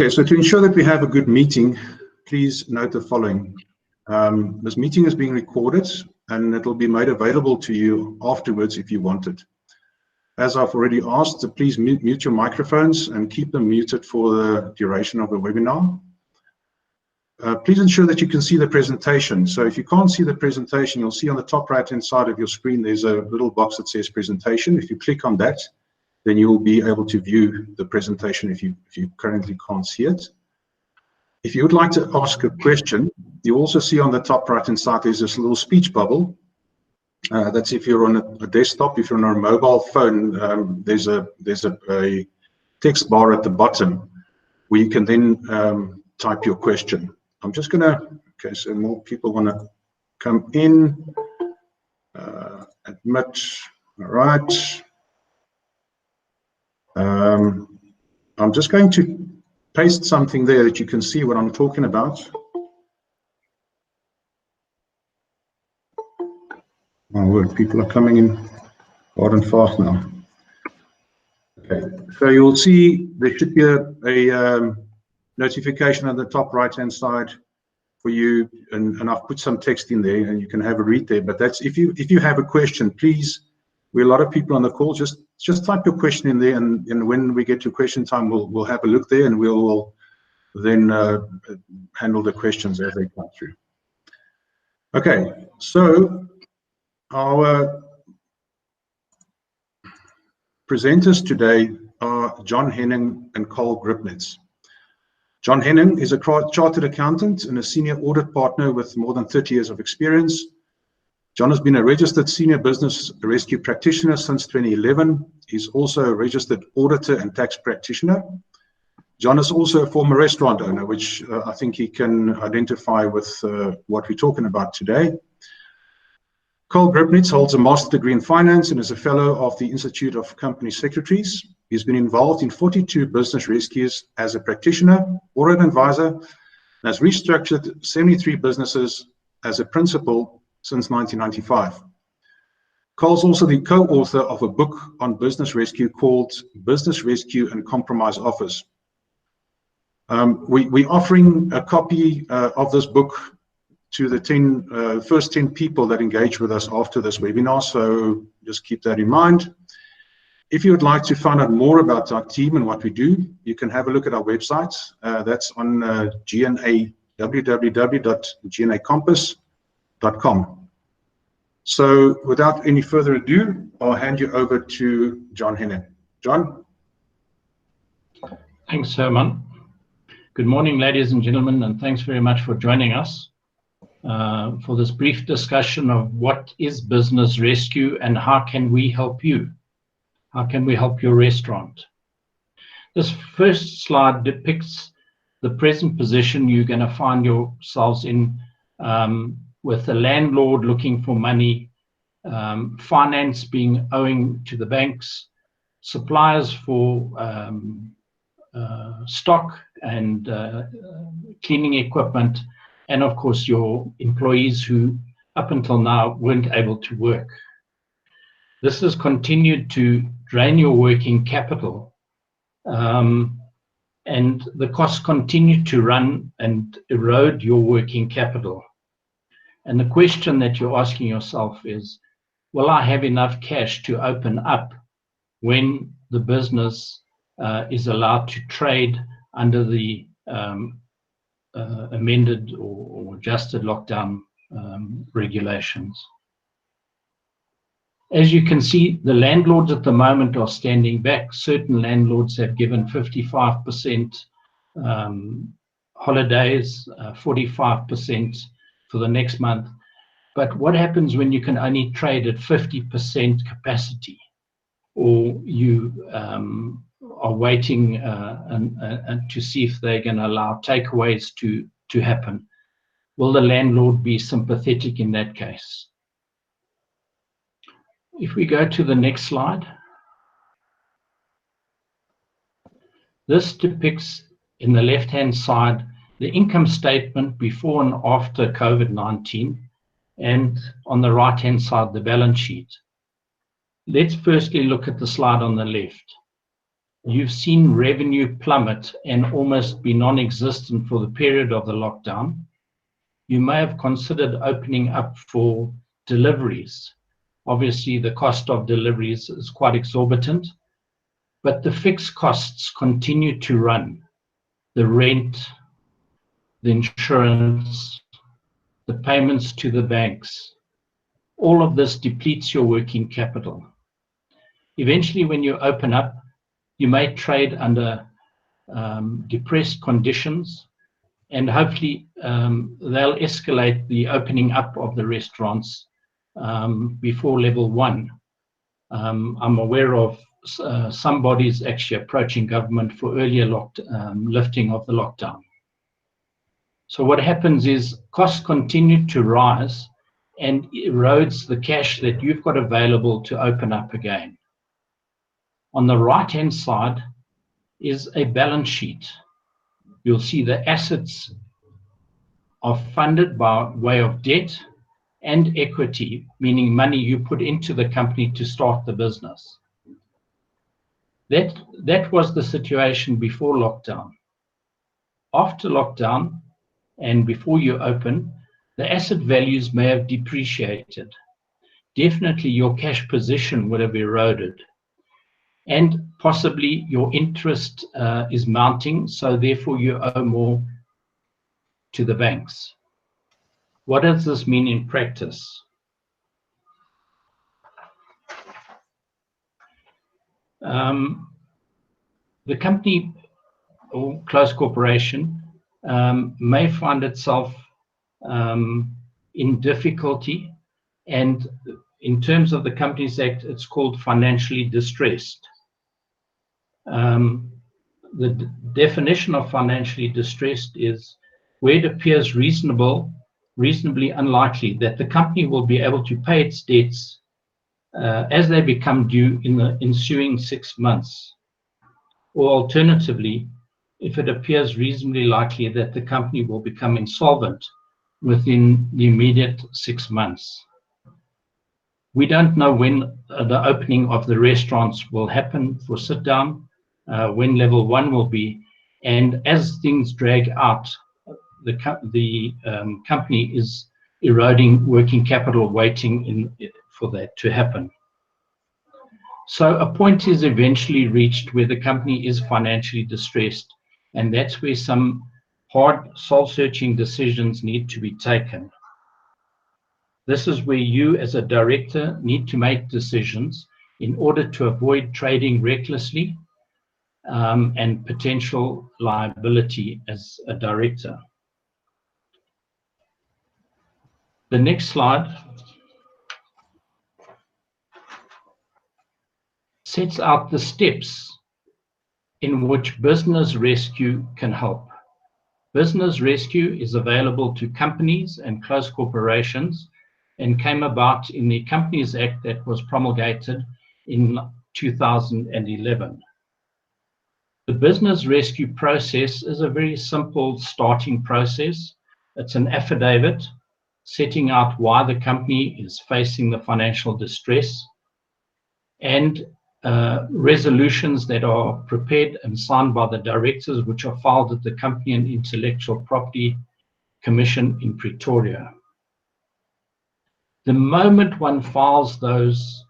Okay, so to ensure that we have a good meeting, please note the following. This meeting is being recorded and it will be made available to you afterwards if you want it. As I've already asked, please mute your microphones and keep them muted for the duration of the webinar. Please ensure that you can see the presentation. So if you can't see the presentation, you'll see on the top right-hand side of your screen, there's a little box that says presentation. If you click on that, then you will be able to view the presentation if you currently can't see it. If you would like to ask a question, you also see on the top right-hand side, there's this little speech bubble. That's if you're on a desktop. If you're on a mobile phone, there's a text bar at the bottom where you can then type your question. I'm just gonna, okay, so more people wanna come in, admit, all right. I'm just going to paste something there that you can see what I'm talking about. My word, people are coming in hard and fast now. Okay, so you'll see there should be a notification at the top right-hand side for you, and I've put some text in there, and you can have a read there. But that's if you have a question, please. We're a lot of people on the call. Just type your question in there, and when we get to question time, we'll have a look there, and we'll then handle the questions as they come through. Okay, so our presenters today are John Henning and Carl Gripnitz. John Henning is a chartered accountant and a senior audit partner with more than 30 years of experience. John has been a registered senior business rescue practitioner since 2011. He's also a registered auditor and tax practitioner. John is also a former restaurant owner, which I think he can identify with what we're talking about today. Carl Gripnitz holds a master's degree in finance and is a fellow of the Institute of Company Secretaries. He's been involved in 42 business rescues as a practitioner or an advisor, and has restructured 73 businesses as a principal since 1995. Carl's also the co-author of a book on business rescue called Business Rescue and Compromise Office. We're offering a copy of this book to the first 10 people that engage with us after this webinar, so just keep that in mind. If you would like to find out more about our team and what we do, you can have a look at our website. That's on www.gnacompass.com. So without any further ado, I'll hand you over to John Henning. John? Thanks, Herman. Good morning, ladies and gentlemen, and thanks very much for joining us for this brief discussion of what is business rescue and how can we help you? How can we help your restaurant? This first slide depicts the present position you're going to find yourselves in with the landlord looking for money, finance being owing to the banks, suppliers for stock and cleaning equipment, and of course your employees who up until now weren't able to work. This has continued to drain your working capital, and the costs continue to run and erode your working capital. And the question that you're asking yourself is, will I have enough cash to open up when the business is allowed to trade under the amended or adjusted lockdown regulations? As you can see, the landlords at the moment are standing back. Certain landlords have given 55% holidays, 45% for the next month. But what happens when you can only trade at 50% capacity, or you are waiting to see if they're going to allow takeaways to happen? Will the landlord be sympathetic in that case? If we go to the next slide, this depicts in the left-hand side the income statement before and after COVID-19, and on the right-hand side the balance sheet. Let's firstly look at the slide on the left. you've seen revenue plummet and almost be non-existent for the period of the lockdown, you may have considered opening up for deliveries. Obviously, the cost of deliveries is quite exorbitant, but the fixed costs continue to run. The rent, the insurance, the payments to the banks, all of this depletes your working capital. Eventually, when you open up, you may trade under depressed conditions, and hopefully they'll escalate the opening up of the restaurants before level 1. I'm aware of some bodies actually approaching government for earlier lifting of the lockdown. So what happens is costs continue to rise and erodes the cash that you've got available to open up again. On the right-hand side is a balance sheet. You'll see the assets are funded by way of debt and equity, meaning money you put into the company to start the business. That was the situation before lockdown. After lockdown and before you open, the asset values may have depreciated. Definitely your cash position would have eroded. And possibly your interest is mounting, so therefore you owe more to the banks. What does this mean in practice? The company or close corporation may find itself in difficulty, and in terms of the Companies Act, it's called financially distressed. The definition of financially distressed is where it appears reasonably unlikely that the company will be able to pay its debts as they become due in the ensuing 6 months. Or alternatively, if it appears reasonably likely that the company will become insolvent within the immediate 6 months. We don't know when the opening of the restaurants will happen for sit down, when level 1 will be, and as things drag out, the company is eroding working capital waiting for that to happen. So a point is eventually reached where the company is financially distressed, and that's where some hard soul-searching decisions need to be taken. This is where you as a director need to make decisions in order to avoid trading recklessly and potential liability as a director. The next slide sets out the steps in which business rescue can help. Business rescue is available to companies and close corporations and came about in the Companies Act that was promulgated in 2011. The business rescue process is a very simple starting process. It's an affidavit setting out why the company is facing the financial distress, and resolutions that are prepared and signed by the directors, which are filed at the Company and Intellectual Property Commission in Pretoria. The moment one files those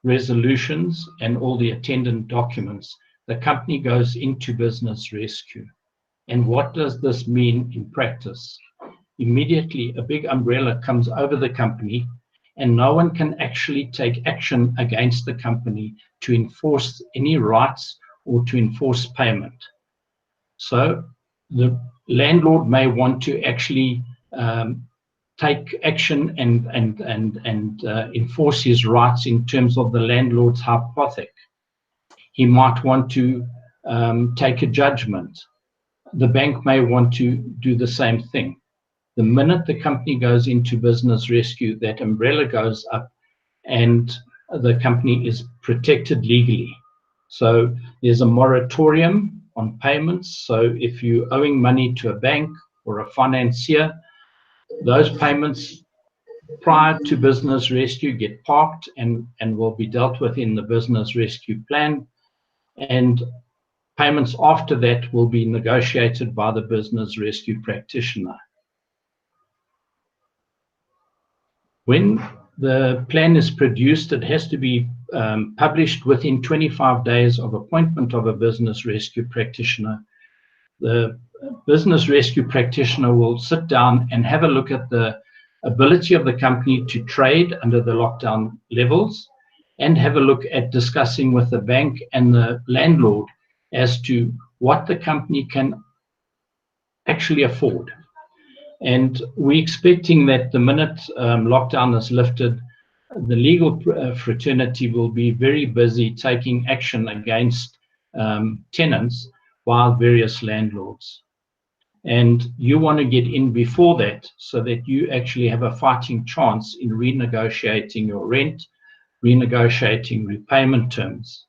resolutions and all the attendant documents, the company goes into business rescue. And what does this mean in practice? Immediately, a big umbrella comes over the company, and no one can actually take action against the company to enforce any rights or to enforce payment. So the landlord may want to actually take action and enforce his rights in terms of the landlord's hypothec. He might want to take a judgment. The bank may want to do the same thing. The minute the company goes into business rescue, that umbrella goes up and the company is protected legally. So there's a moratorium on payments. So if you're owing money to a bank or a financier, those payments prior to business rescue get parked and will be dealt with in the business rescue plan. And payments after that will be negotiated by the business rescue practitioner. When the plan is produced, it has to be published within 25 days of appointment of a business rescue practitioner. The business rescue practitioner will sit down and have a look at the ability of the company to trade under the lockdown levels, and have a look at discussing with the bank and the landlord as to what the company can actually afford. And we're expecting that the minute lockdown is lifted, the legal fraternity will be very busy taking action against tenants by various landlords. And you want to get in before that so that you actually have a fighting chance in renegotiating your rent, renegotiating repayment terms.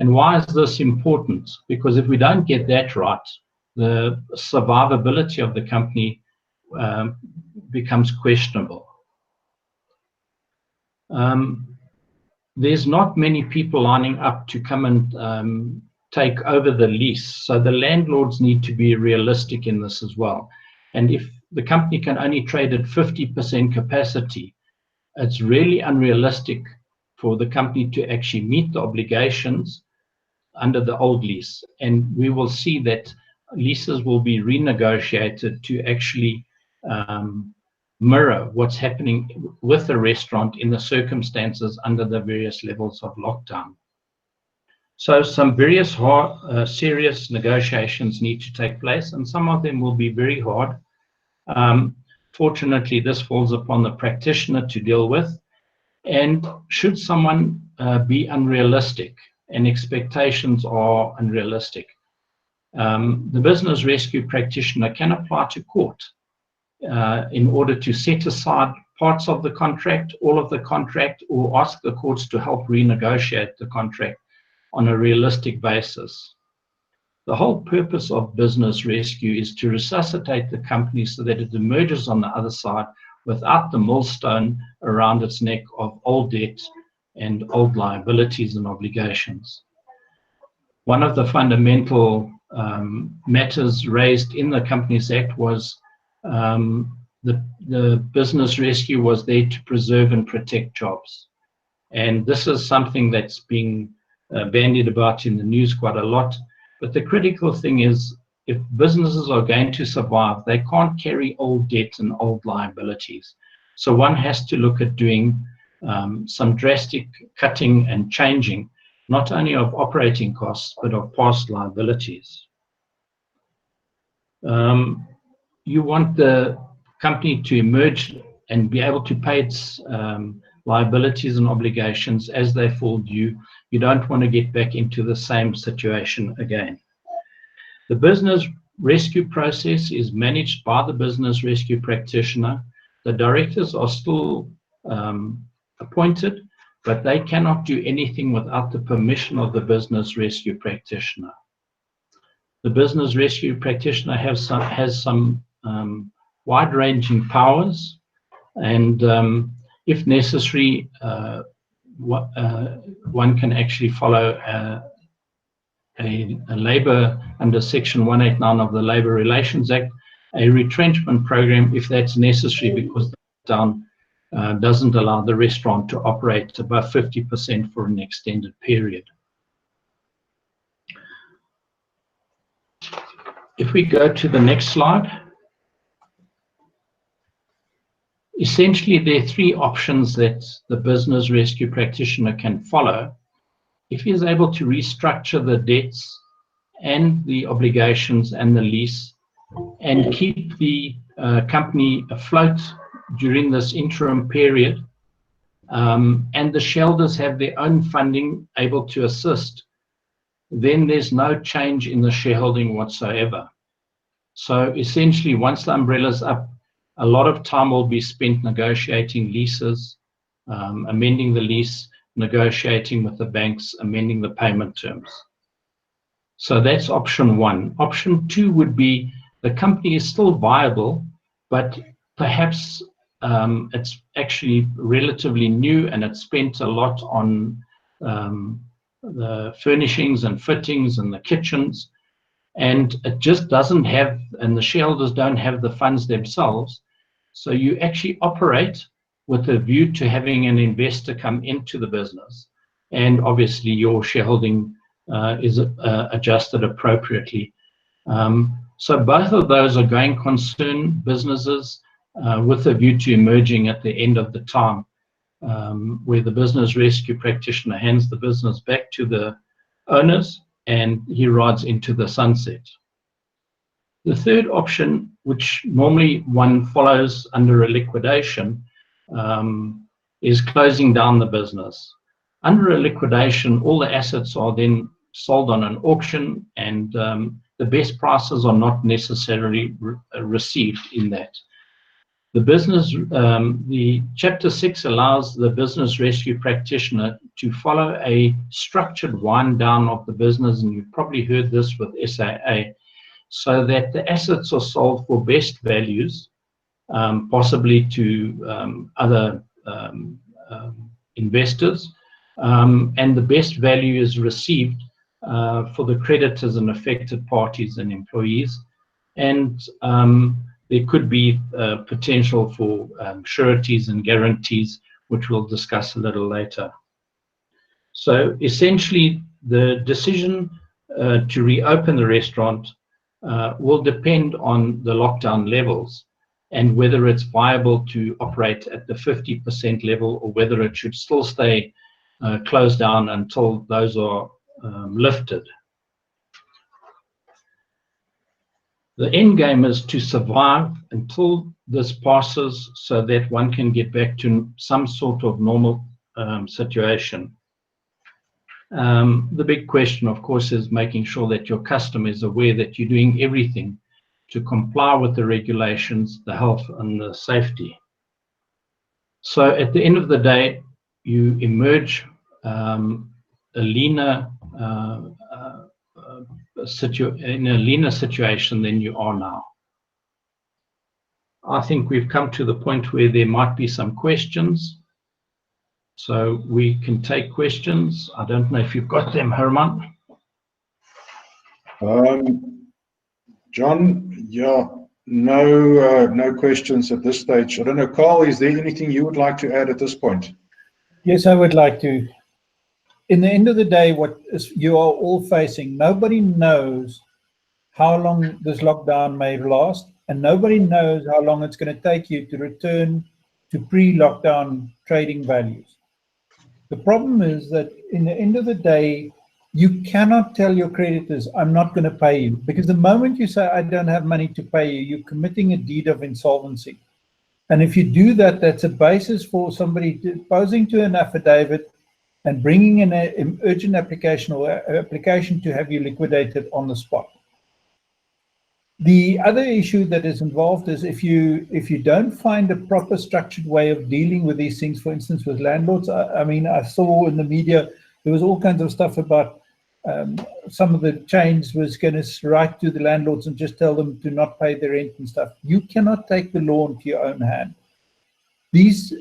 And why is this important? Because if we don't get that right, the survivability of the company becomes questionable. There's not many people lining up to come and take over the lease, so the landlords need to be realistic in this as well. And if the company can only trade at 50% capacity, it's really unrealistic for the company to actually meet the obligations under the old lease. And we will see that leases will be renegotiated to actually mirror what's happening with the restaurant in the circumstances under the various levels of lockdown. So some various serious negotiations need to take place, and some of them will be very hard. Fortunately, this falls upon the practitioner to deal with. And should someone be unrealistic, and expectations are unrealistic, the business rescue practitioner can apply to court in order to set aside parts of the contract, all of the contract, or ask the courts to help renegotiate the contract on a realistic basis. The whole purpose of business rescue is to resuscitate the company so that it emerges on the other side without the millstone around its neck of old debt and old liabilities and obligations. One of the fundamental matters raised in the Companies Act was the business rescue was there to preserve and protect jobs. And this is something that's being bandied about in the news quite a lot. But the critical thing is, if businesses are going to survive, they can't carry old debts and old liabilities. So one has to look at doing some drastic cutting and changing, not only of operating costs, but of past liabilities. You want the company to emerge and be able to pay its liabilities and obligations as they fall due. You don't want to get back into the same situation again. The business rescue process is managed by the business rescue practitioner. The directors are still appointed, but they cannot do anything without the permission of the business rescue practitioner. The business rescue practitioner has some wide-ranging powers, and if necessary, one can actually follow a labor under Section 189 of the Labor Relations Act, a retrenchment program if that's necessary, because the lockdown doesn't allow the restaurant to operate above 50% for an extended period. If we go to the next slide, essentially there are three options that the business rescue practitioner can follow if he is able to restructure the debts and the obligations and the lease and keep the company afloat during this interim period, and the shareholders have their own funding able to assist, then there's no change in the shareholding whatsoever. So essentially, once the umbrella's up, a lot of time will be spent negotiating leases, amending the lease, negotiating with the banks, amending the payment terms. So that's option one. Option two would be the company is still viable, but perhaps it's actually relatively new and it's spent a lot on the furnishings and fittings and the kitchens, and it just doesn't have, and the shareholders don't have the funds themselves. So you actually operate with a view to having an investor come into the business, and obviously your shareholding is adjusted appropriately. So both of those are going concern businesses with a view to emerging at the end of the time, where the business rescue practitioner hands the business back to the owners and he rides into the sunset. The third option, which normally one follows under a liquidation, is closing down the business. Under a liquidation, all the assets are then sold on an auction, and the best prices are not necessarily received in that. The business, the Chapter 6 allows the business rescue practitioner to follow a structured wind down of the business, and you've probably heard this with SAA, so that the assets are sold for best values, possibly to other investors, and the best value is received for the creditors and affected parties and employees. And there could be potential for sureties and guarantees, which we'll discuss a little later. So essentially, the decision to reopen the restaurant will depend on the lockdown levels and whether it's viable to operate at the 50% level or whether it should still stay closed down until those are lifted. The end game is to survive until this passes so that one can get back to some sort of normal situation. The big question, of course, is making sure that your customer is aware that you're doing everything to comply with the regulations, the health and the safety. So at the end of the day, you emerge in a leaner situation than you are now. I think we've come to the point where there might be some questions. So we can take questions. I don't know if you've got them, Herman. John, yeah, no questions at this stage. I don't know, Carl, is there anything you would like to add at this point? Yes, I would like to. In the end of the day, what you are all facing, nobody knows how long this lockdown may last, and nobody knows how long it's going to take you to return to pre-lockdown trading values. The problem is that in the end of the day, you cannot tell your creditors, I'm not going to pay you, because the moment you say, I don't have money to pay you, you're committing a deed of insolvency. And if you do that, that's a basis for somebody posing to an affidavit and bringing in an urgent application or application to have you liquidated on the spot. The other issue that is involved is if you don't find a proper structured way of dealing with these things, for instance, with landlords. I mean, I saw in the media, there was all kinds of stuff about some of the chains was going to write to the landlords and just tell them to not pay their rent and stuff. You cannot take the law into your own hand. These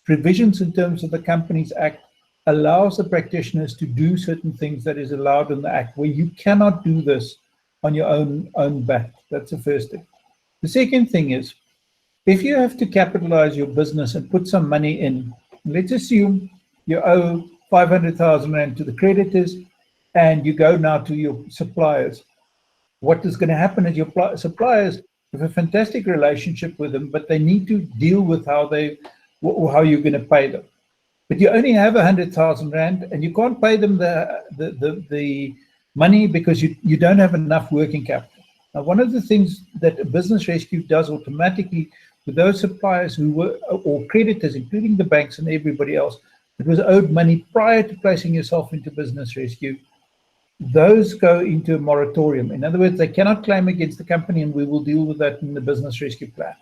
provisions in terms of the Companies Act allows the practitioners to do certain things that is allowed in the Act, where you cannot do this on your own back. That's the first thing. The second thing is, if you have to capitalize your business and put some money in, let's assume you owe 500,000 Rand to the creditors and you go now to your suppliers. What is going to happen is your suppliers have a fantastic relationship with them, but they need to deal with how you're going to pay them. But you only have 100,000 Rand and you can't pay them the money because you don't have enough working capital. Now, one of the things that a business rescue does automatically with those suppliers who were, or creditors, including the banks and everybody else, that was owed money prior to placing yourself into business rescue, those go into a moratorium. In other words, they cannot claim against the company, and we will deal with that in the business rescue plan.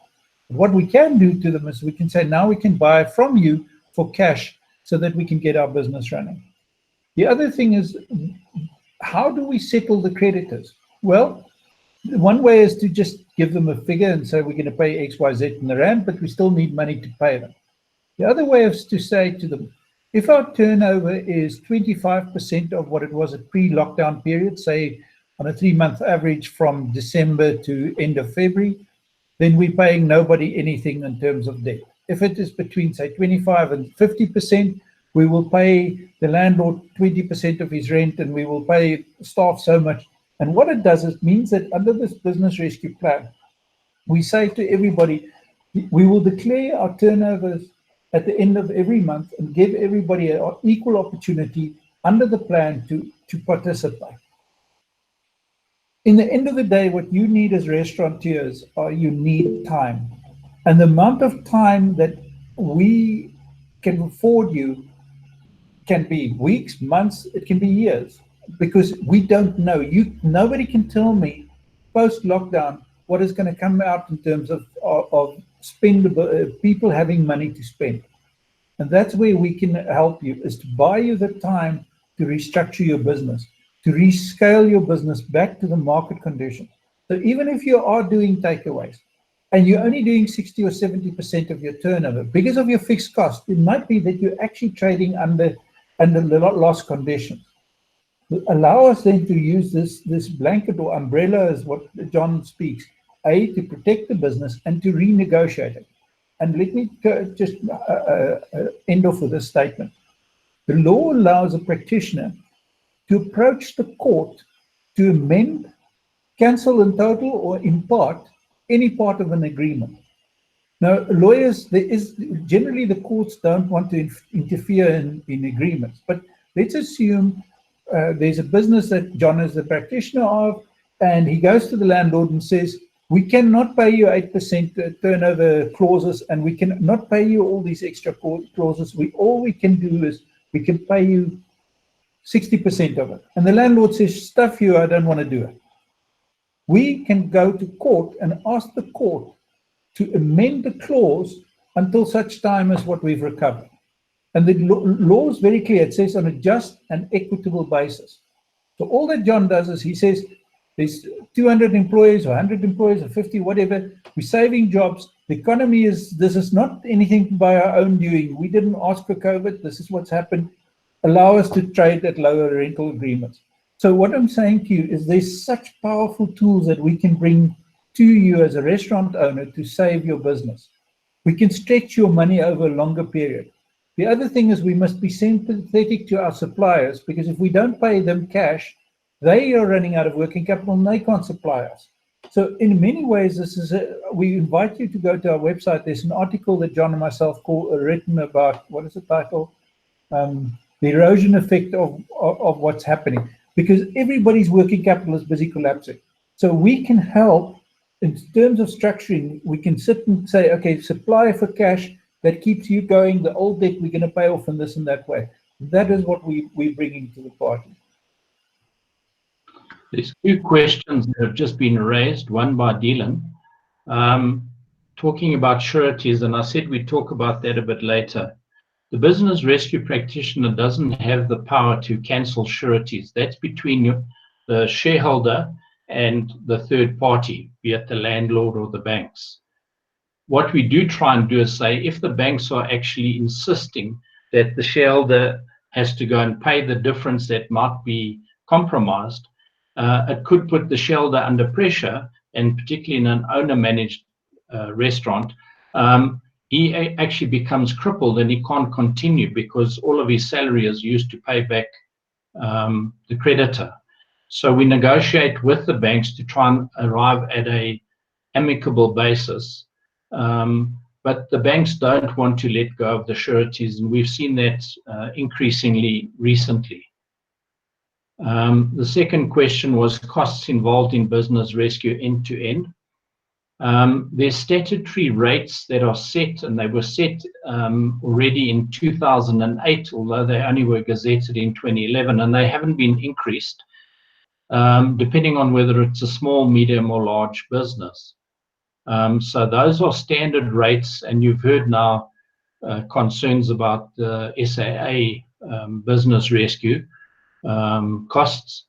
But what we can do to them is we can say, now we can buy from you for cash so that we can get our business running. The other thing is, how do we settle the creditors? Well, one way is to just give them a figure and say we're going to pay XYZ in the Rand, but we still need money to pay them. The other way is to say to them, if our turnover is 25% of what it was at pre-lockdown period, say on a 3-month average from December to end of February, then we're paying nobody anything in terms of debt. If it is between, say, 25 and 50%, we will pay the landlord 20% of his rent, and we will pay staff so much. And what it does is it means that under this business rescue plan, we say to everybody, we will declare our turnovers at the end of every month and give everybody an equal opportunity under the plan to participate. In the end of the day, what you need as restaurateurs you need time. And the amount of time that we can afford you can be weeks, months, it can be years, because we don't know. Nobody can tell me post-lockdown what is going to come out in terms of spendable, people having money to spend. And that's where we can help you, is to buy you the time to restructure your business, to rescale your business back to the market conditions. So even if you are doing takeaways and you're only doing 60 or 70% of your turnover, because of your fixed cost, it might be that you're actually trading under loss conditions. Allow us then to use this blanket or umbrella, as what John speaks, to protect the business and to renegotiate it. And let me just end off with this statement. The law allows a practitioner to approach the court to amend, cancel in total or in part, any part of an agreement. Now, lawyers, generally the courts don't want to interfere in agreements, but let's assume there's a business that John is the practitioner of, and he goes to the landlord and says, we cannot pay you 8% turnover clauses, and we cannot pay you all these extra clauses. All we can do is we can pay you 60% of it. And the landlord says, stuff you, I don't want to do it. We can go to court and ask the court to amend the clause until such time as what we've recovered. And the law is very clear. It says on a just and equitable basis. So all that John does is he says, there's 200 employees or 100 employees or 50, whatever. We're saving jobs. The economy this is not anything by our own doing. We didn't ask for COVID. This is what's happened. Allow us to trade at lower rental agreements. So what I'm saying to you is there's such powerful tools that we can bring to you as a restaurant owner to save your business. We can stretch your money over a longer period. The other thing is we must be sympathetic to our suppliers, because if we don't pay them cash, they are running out of working capital and they can't supply us. So in many ways, we invite you to go to our website. There's an article that John and myself written about, what is the title? The erosion effect of what's happening, because everybody's working capital is busy collapsing. So we can help in terms of structuring. We can sit and say, okay, supply for cash that keeps you going. The old debt we're going to pay off in this and that way. That is what we're bringing to the party. There's two questions that have just been raised, one by Dylan, talking about sureties, and I said we'd talk about that a bit later. The business rescue practitioner doesn't have the power to cancel sureties. That's between the shareholder and the third party, be it the landlord or the banks. What we do try and do is say, if the banks are actually insisting that the shareholder has to go and pay the difference that might be compromised, it could put the shareholder under pressure, and particularly in an owner-managed restaurant, he actually becomes crippled and he can't continue because all of his salary is used to pay back the creditor. So we negotiate with the banks to try and arrive at an amicable basis. But the banks don't want to let go of the sureties, and we've seen that increasingly recently. The second question was costs involved in business rescue end-to-end. There's statutory rates that are set, and they were set already in 2008, although they only were gazetted in 2011, and they haven't been increased, depending on whether it's a small, medium, or large business. So those are standard rates, and you've heard now concerns about the SAA business rescue costs,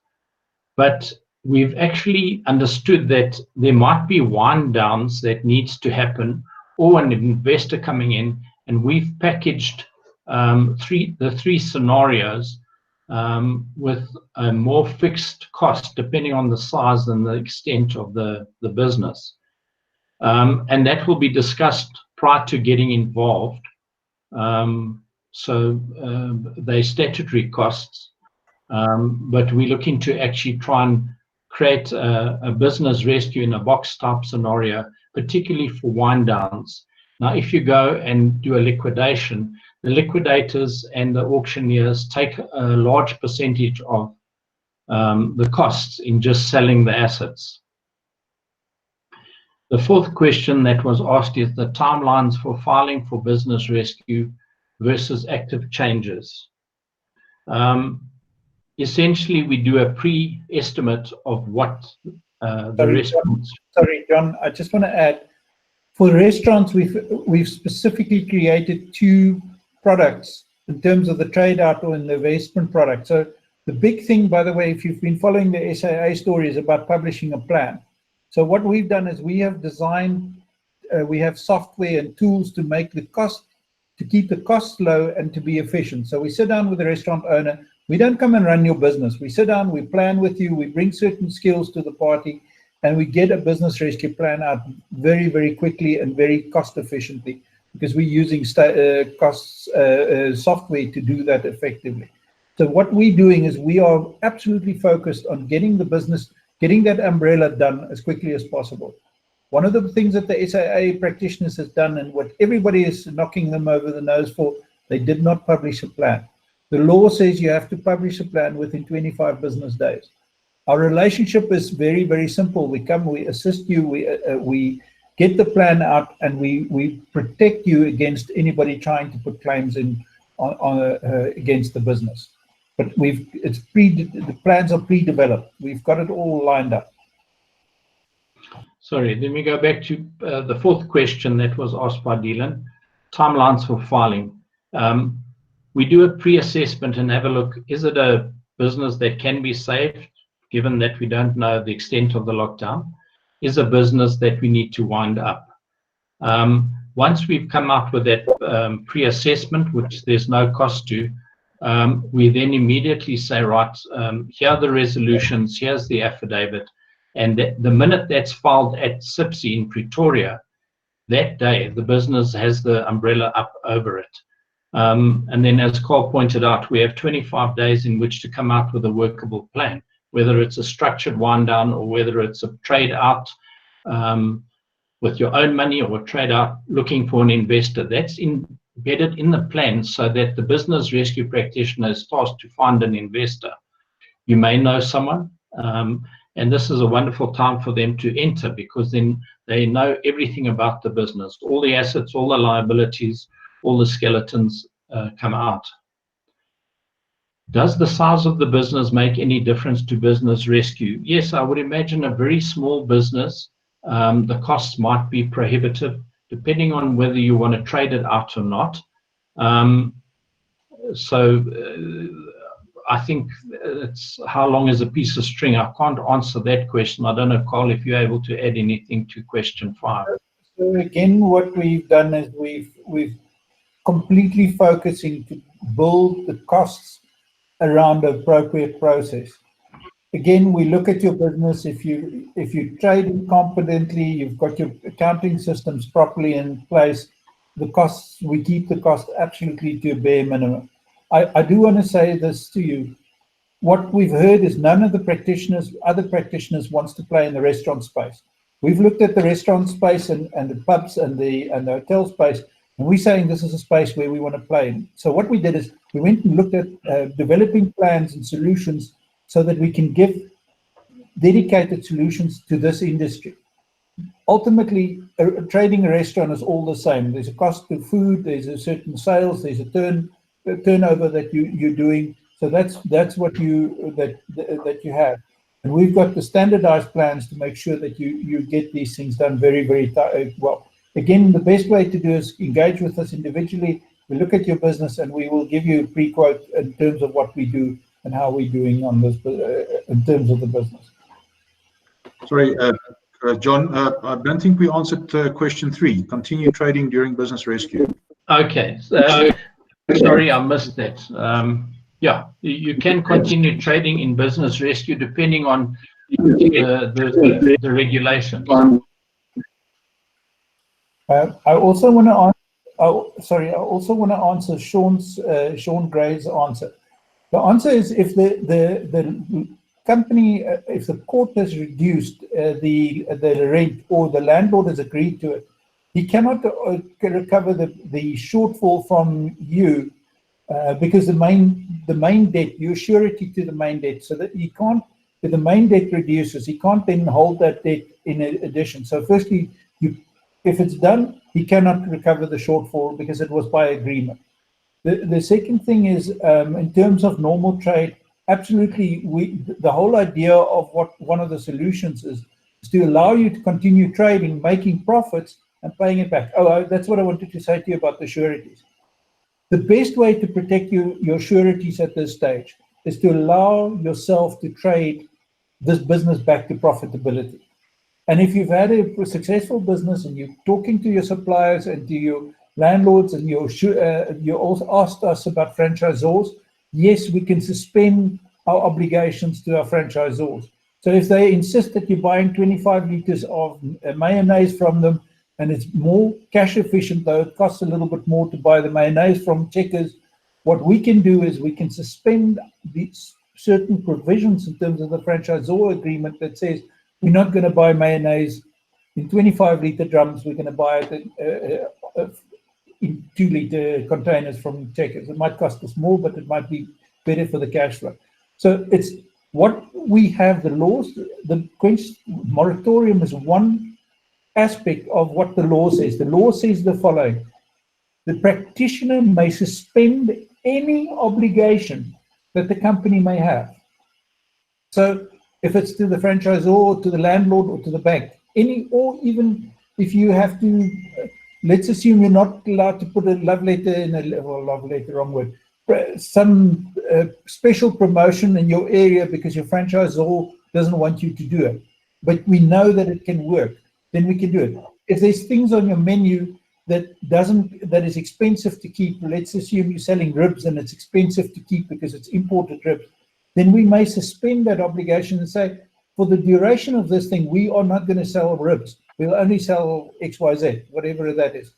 but we've actually understood that there might be wind downs that needs to happen, or an investor coming in, and we've packaged the three scenarios with a more fixed cost depending on the size and the extent of the business. And that will be discussed prior to getting involved. So they're statutory costs, but we're looking to actually try and create a business rescue in a box type scenario, particularly for wind downs. Now, if you go and do a liquidation, the liquidators and the auctioneers take a large percentage of the costs in just selling the assets. The fourth question that was asked is the timelines for filing for business rescue versus active changes. Essentially, we do a pre-estimate of what the restaurants. Sorry, John, I just want to add, for restaurants, we've specifically created 2 products in terms of the trade out or in the investment product. So the big thing, by the way, if you've been following the SAA story, is about publishing a plan. So what we've done is we have designed, we have software and tools to make the cost, to keep the costs low and to be efficient. So we sit down with the restaurant owner. We don't come and run your business. We sit down, we plan with you, we bring certain skills to the party, and we get a business rescue plan out very, very quickly and very cost efficiently, because we're using software to do that effectively. So what we're doing is we are absolutely focused on getting the business, getting that umbrella done as quickly as possible. One of the things that the SAA practitioners has done, and what everybody is knocking them over the nose for, they did not publish a plan. The law says you have to publish a plan within 25 business days. Our relationship is very, very simple. We come, we assist you, we get the plan out, and we protect you against anybody trying to put claims in against the business. But the plans are pre-developed. We've got it all lined up. Sorry, let me go back to the fourth question that was asked by Dylan, timelines for filing. We do a pre-assessment and have a look, is it a business that can be saved, given that we don't know the extent of the lockdown? Is a business that we need to wind up? Once we've come up with that pre-assessment, which there's no cost to, we then immediately say, right, here are the resolutions, here's the affidavit. And the minute that's filed at SIPSI in Pretoria, that day, the business has the umbrella up over it. And then, as Carl pointed out, we have 25 days in which to come out with a workable plan, whether it's a structured wind down or whether it's a trade out with your own money or a trade out looking for an investor. That's embedded in the plan so that the business rescue practitioner is tasked to find an investor. You may know someone, and this is a wonderful time for them to enter, because then they know everything about the business, all the assets, all the liabilities, all the skeletons come out. Does the size of the business make any difference to business rescue? Yes, I would imagine a very small business, the costs might be prohibitive, depending on whether you want to trade it out or not. I think it's how long is a piece of string? I can't answer that question. I don't know, Carl, if you're able to add anything to question 5. So again, what we've done is we've completely focusing to build the costs around the appropriate process. Again, we look at your business. If you trade competently, you've got your accounting systems properly in place, the costs, we keep the cost absolutely to a bare minimum. I do want to say this to you. What we've heard is none of the practitioners, other practitioners, wants to play in the restaurant space. We've looked at the restaurant space and the pubs and the hotel space, and we're saying this is a space where we want to play in. So what we did is we went and looked at developing plans and solutions so that we can give dedicated solutions to this industry. Ultimately, trading a restaurant is all the same. There's a cost to food, there's a certain sales, there's a turnover that you're doing. So that's what you have. And we've got the standardized plans to make sure that you get these things done very, very well. Again, the best way to do is engage with us individually. We look at your business and we will give you a pre-quote in terms of what we do and how we're doing on this in terms of the business. Sorry, John, I don't think we answered question 3. Continue trading during business rescue. Okay. So Sorry, I missed that. Yeah, you can continue trading in business rescue depending on the regulations. I also want to answer. I also want to answer Sean Gray's answer. The answer is if the company, if the court has reduced the rent or the landlord has agreed to it, he cannot recover the shortfall from you because the main debt, your surety to the main debt, so that he can't. If the main debt reduces, he can't then hold that debt in addition. So firstly, if it's done, he cannot recover the shortfall because it was by agreement. The second thing is, in terms of normal trade, absolutely, the whole idea of what one of the solutions is to allow you to continue trading, making profits and paying it back. Oh, that's what I wanted to say to you about the sureties. The best way to protect your sureties at this stage is to allow yourself to trade this business back to profitability. And if you've had a successful business and you're talking to your suppliers and to your landlords and you also asked us about franchisors, yes, we can suspend our obligations to our franchisors. So if they insist that you're buying 25 liters of mayonnaise from them, and it's more cash efficient, though it costs a little bit more to buy the mayonnaise from Checkers, what we can do is we can suspend these certain provisions in terms of the franchisor agreement that says we're not going to buy mayonnaise in 25-liter drums, we're going to buy it in 2-liter containers from Checkers. It might cost us more, but it might be better for the cash flow. So it's what we have, the laws, the moratorium is one aspect of what the law says. The law says the following: the practitioner may suspend any obligation that the company may have. So if it's to the franchisor, to the landlord, or to the bank, or even if you have to, let's assume you're not allowed to put a love letter in wrong word, some special promotion in your area because your franchisor doesn't want you to do it, but we know that it can work, then we can do it. If there's things on your menu that is expensive to keep, let's assume you're selling ribs and it's expensive to keep because it's imported ribs, then we may suspend that obligation and say, for the duration of this thing, we are not going to sell ribs. We'll only sell XYZ, whatever that is.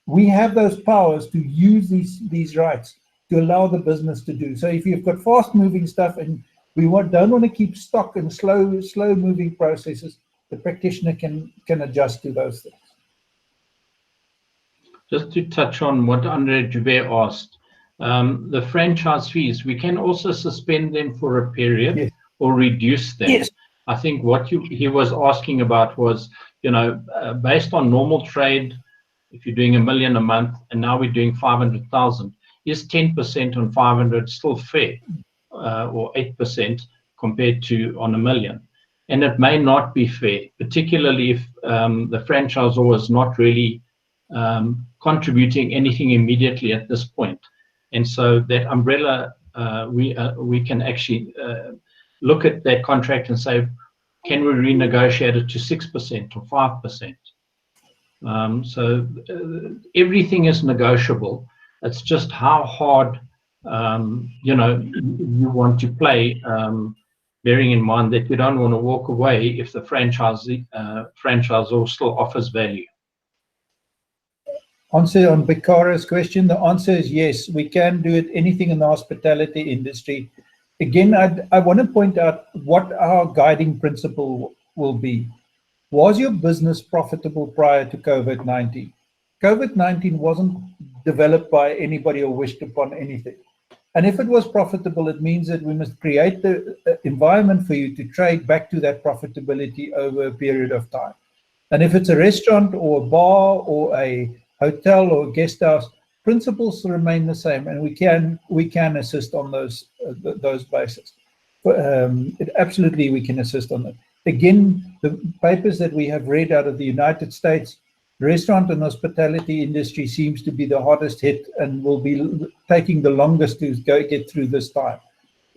We have those powers to use these rights to allow the business to do. So if you've got fast-moving stuff and we don't want to keep stock in slow-moving processes, the practitioner can adjust to those things. Just to touch on what Andre Joubert asked, the franchise fees, we can also suspend them for a period, yes, or reduce them. Yes. I think what he was asking about was, based on normal trade, if you're doing $1 million a month and now we're doing 500,000, is 10% on 500 still fair, or 8% compared to on $1 million? And it may not be fair, particularly if the franchisor is not really contributing anything immediately at this point. And so that umbrella, we can actually look at that contract and say, can we renegotiate it to 6% or 5%? So everything is negotiable. It's just how hard you want to play, bearing in mind that you don't want to walk away if the franchisor still offers value. Answer on Bekara's question, the answer is yes, we can do it, anything in the hospitality industry. Again, I want to point out what our guiding principle will be. Was your business profitable prior to COVID-19? COVID-19 wasn't developed by anybody or wished upon anything. And if it was profitable, it means that we must create the environment for you to trade back to that profitability over a period of time. And if it's a restaurant or a bar or a hotel or a guest house, principles remain the same, and we can assist on those bases. Absolutely, we can assist on that. Again, the papers that we have read out of the United States, the restaurant and hospitality industry seems to be the hardest hit and will be taking the longest to get through this time.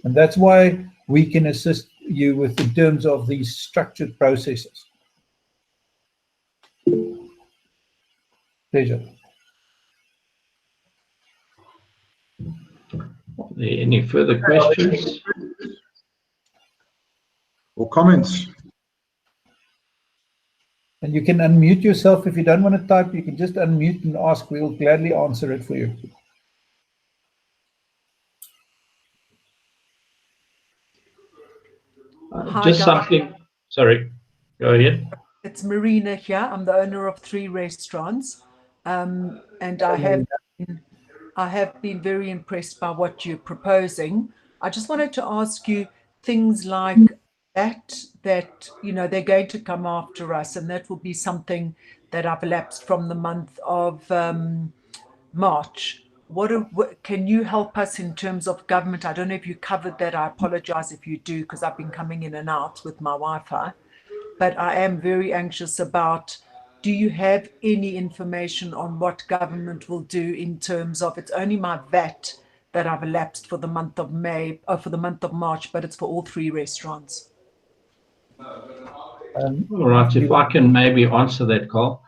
And that's why we can assist you with in terms of these structured processes. Pleasure. Are there any further questions? Or comments? And you can unmute yourself. If you don't want to type, you can just unmute and ask. We'll gladly answer it for you. Just something, sorry, go ahead. It's Marina here. I'm the owner of 3 restaurants. And I have been very impressed by what you're proposing. I just wanted to ask you things like that, you know, they're going to come after us, and that will be something that I've elapsed from the month of March. What can you help us in terms of government? I don't know if you covered that. I apologize if you do, because I've been coming in and out with my Wi-Fi. But I am very anxious about, do you have any information on what government will do in terms of, it's only my VAT that I've elapsed for the month of May, or for the month of March, but it's for all 3 restaurants. All right, if I can maybe answer that, Carl.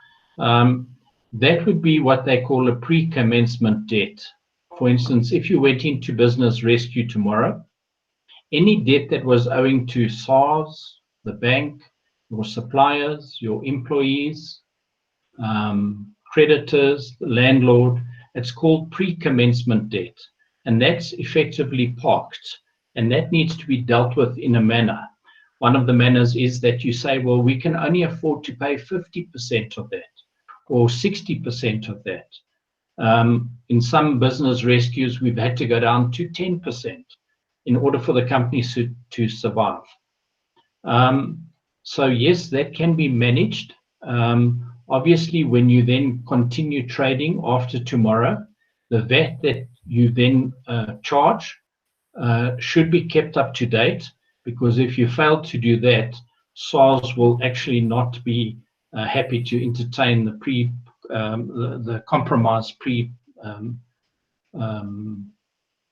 That would be what they call a pre-commencement debt. For instance, if you went into business rescue tomorrow, any debt that was owing to SARS, the bank, your suppliers, your employees, creditors, the landlord, it's called pre-commencement debt. And that's effectively parked. And that needs to be dealt with in a manner. One of the manners is that you say, well, we can only afford to pay 50% of that or 60% of that. In some business rescues, we've had to go down to 10% in order for the companies to survive. So yes, that can be managed. Obviously, when you then continue trading after tomorrow, the VAT that you then charge should be kept up to date, because if you fail to do that, SARS will actually not be happy to entertain the compromised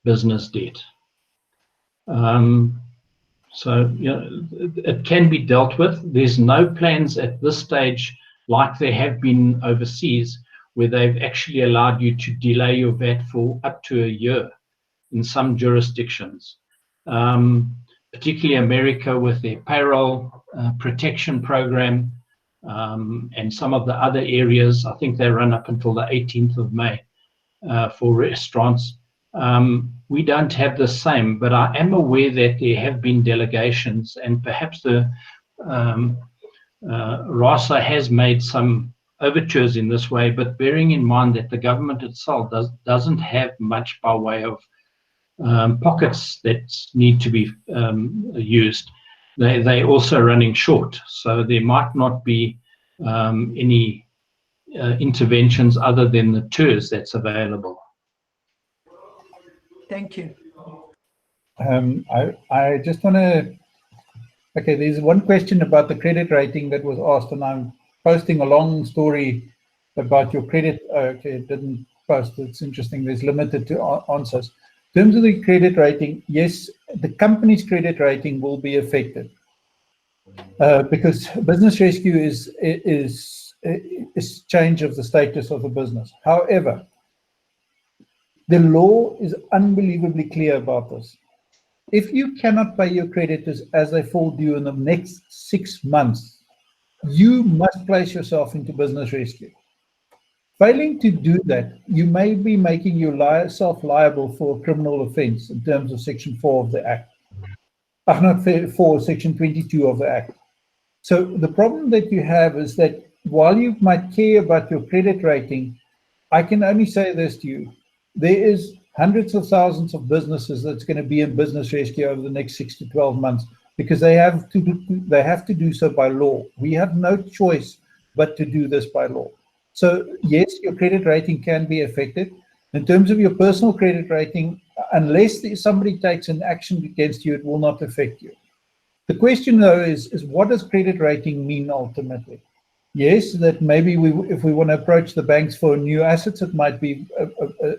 business debt. So you know, it can be dealt with. There's no plans at this stage, like there have been overseas, where they've actually allowed you to delay your VAT for up to a year in some jurisdictions. Particularly America with their payroll protection program, and some of the other areas, I think they run up until the 18th of May for restaurants. We don't have the same, but I am aware that there have been delegations, and perhaps the RASA has made some overtures in this way, but bearing in mind that the government itself doesn't have much by way of pockets that need to be used. They're also running short, so there might not be any interventions other than the TERS that's available. Thank you. I just want to, okay, there's one question about the credit rating that was asked, and I'm posting a long story about your credit. Okay, it didn't post. It's interesting. There's limited to answers. In terms of the credit rating, yes, the company's credit rating will be affected because business rescue is change of the status of the business. However, the law is unbelievably clear about this. If you cannot pay your creditors as they fall due in the next 6 months, you must place yourself into business rescue. Failing to do that, you may be making yourself liable for a criminal offense in terms of Section 4 of the Act. Not 4, Section 22 of the Act. So the problem that you have is that while you might care about your credit rating, I can only say this to you. There is hundreds of thousands of businesses that's going to be in business rescue over the next 6 to 12 months because they have to do so by law. We have no choice but to do this by law. So yes, your credit rating can be affected. In terms of your personal credit rating, unless somebody takes an action against you, it will not affect you. The question though is what does credit rating mean ultimately? Yes, that maybe if we want to approach the banks for new assets, it might be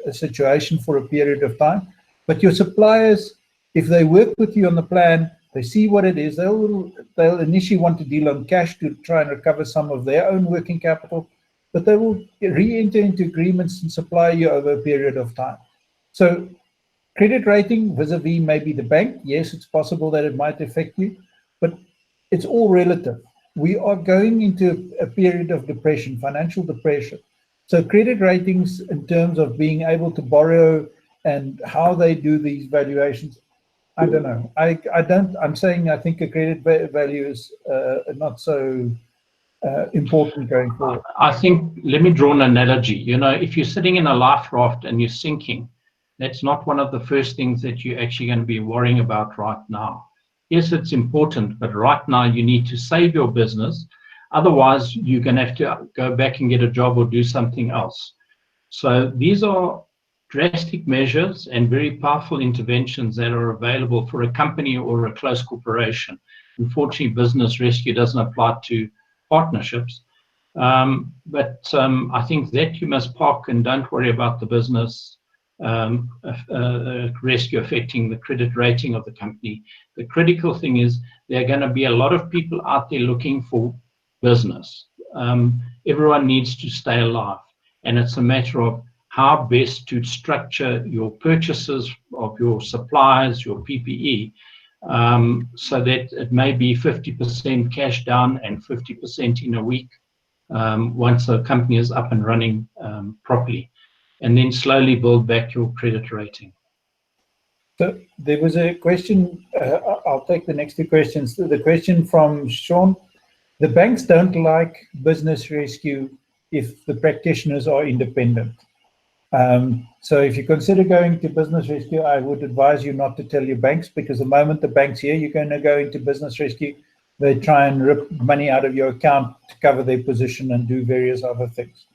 a situation for a period of time. But your suppliers, if they work with you on the plan, they see what it is, they'll initially want to deal on cash to try and recover some of their own working capital, but they will re-enter into agreements and supply you over a period of time. So credit rating vis-a-vis maybe the bank, yes, it's possible that it might affect you, but it's all relative. We are going into a period of depression, financial depression. So credit ratings in terms of being able to borrow and how they do these valuations, I don't know. I'm saying I think a credit value is not so important going forward. I think, let me draw an analogy. You know, if you're sitting in a life raft and you're sinking, that's not one of the first things that you're actually going to be worrying about right now. Yes, it's important, but right now you need to save your business. Otherwise, you're going to have to go back and get a job or do something else. So these are drastic measures and very powerful interventions that are available for a company or a close corporation. Unfortunately, business rescue doesn't apply to partnerships. But I think that you must park and don't worry about the business rescue affecting the credit rating of the company. The critical thing is there are going to be a lot of people out there looking for business. Everyone needs to stay alive, and it's a matter of how best to structure your purchases of your supplies, your PPE, so that it may be 50% cash down and 50% in a week once the company is up and running properly, and then slowly build back your credit rating. So there was a question, I'll take the next two questions. The question from Sean, the banks don't like business rescue if the practitioners are independent. So if you consider going to business rescue, I would advise you not to tell your banks, because the moment the banks hear you're going to go into business rescue, they try and rip money out of your account to cover their position and do various other things.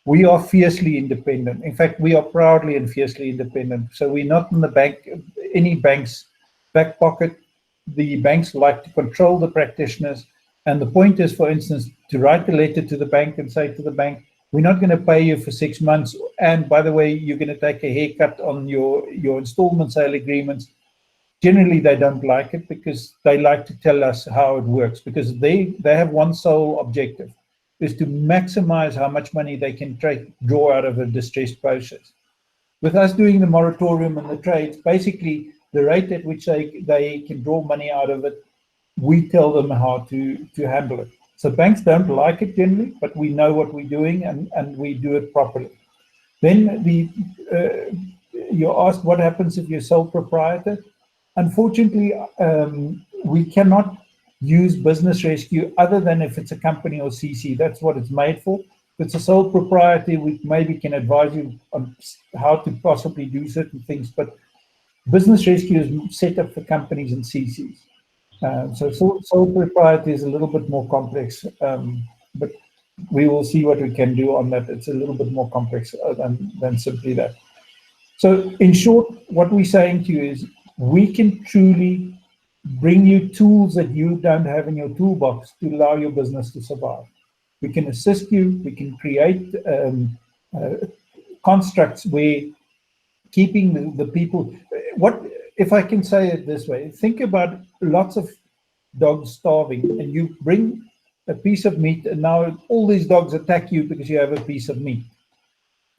We are fiercely independent. In fact, we are proudly and fiercely independent. So we're not in the bank, any bank's back pocket. The banks like to control the practitioners. And the point is, for instance, to write a letter to the bank and say to the bank, we're not going to pay you for 6 months. And by the way, you're going to take a haircut on your installment sale agreements. Generally, they don't like it because they like to tell us how it works, because they have one sole objective, is to maximize how much money they can draw out of a distressed process. With us doing the moratorium and the trades, basically the rate at which they can draw money out of it, we tell them how to handle it. So banks don't like it generally, but we know what we're doing and we do it properly. Then you asked what happens if you're sole proprietor. Unfortunately, we cannot use business rescue other than if it's a company or CC. That's what it's made for. If it's a sole proprietor, we maybe can advise you on how to possibly do certain things, but business rescue is set up for companies and CCs. So sole proprietor is a little bit more complex, but we will see what we can do on that. It's a little bit more complex than simply that. So in short, what we're saying to you is we can truly bring you tools that you don't have in your toolbox to allow your business to survive. We can assist you. We can create constructs where keeping the people. What if I can say it this way? Think about lots of dogs starving, and you bring a piece of meat, and now all these dogs attack you because you have a piece of meat,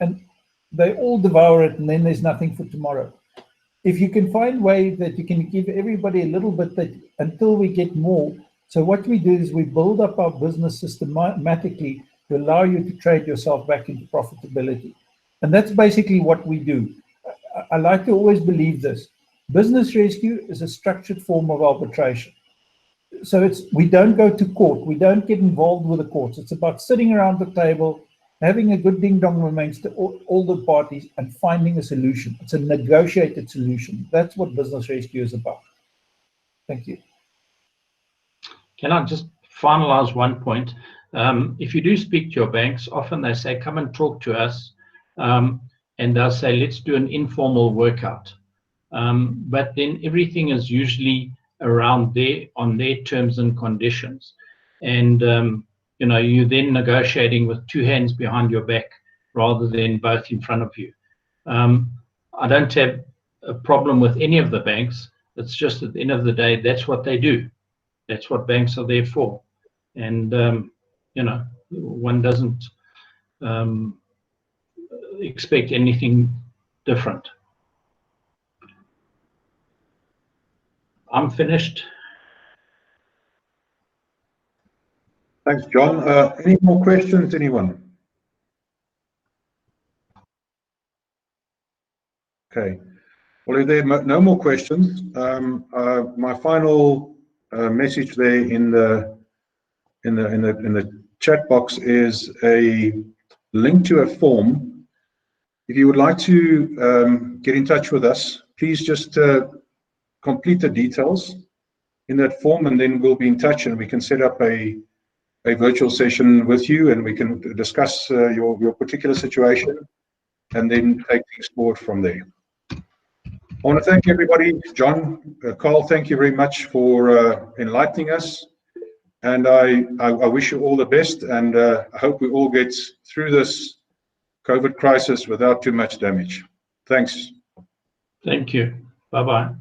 and they all devour it, and then there's nothing for tomorrow. If you can find ways that you can give everybody a little bit until we get more. So what we do is we build up our business systematically to allow you to trade yourself back into profitability. And that's basically what we do. I like to always believe this. Business rescue is a structured form of arbitration. So we don't go to court. We don't get involved with the courts. It's about sitting around the table, having a good ding-dong amongst all the parties and finding a solution. It's a negotiated solution. That's what business rescue is about. Thank you. Can I just finalize one point? If you do speak to your banks, often they say, come and talk to us. And they'll say, let's do an informal workout. But then everything is usually around on their terms and conditions. And you're then negotiating with two hands behind your back rather than both in front of you. I don't have a problem with any of the banks. It's just at the end of the day, that's what they do. That's what banks are there for. And, one doesn't expect anything different. I'm finished. Thanks, John. Any more questions, anyone? Okay. Well, if there are no more questions, my final message there in the chat box is a link to a form. If you would like to get in touch with us, please just complete the details in that form, and then we'll be in touch, and we can set up a virtual session with you, and we can discuss your particular situation, and then take things forward from there. I want to thank everybody. John, Carl, thank you very much for enlightening us. And I wish you all the best, and I hope we all get through this COVID crisis without too much damage. Thanks. Thank you. Bye-bye.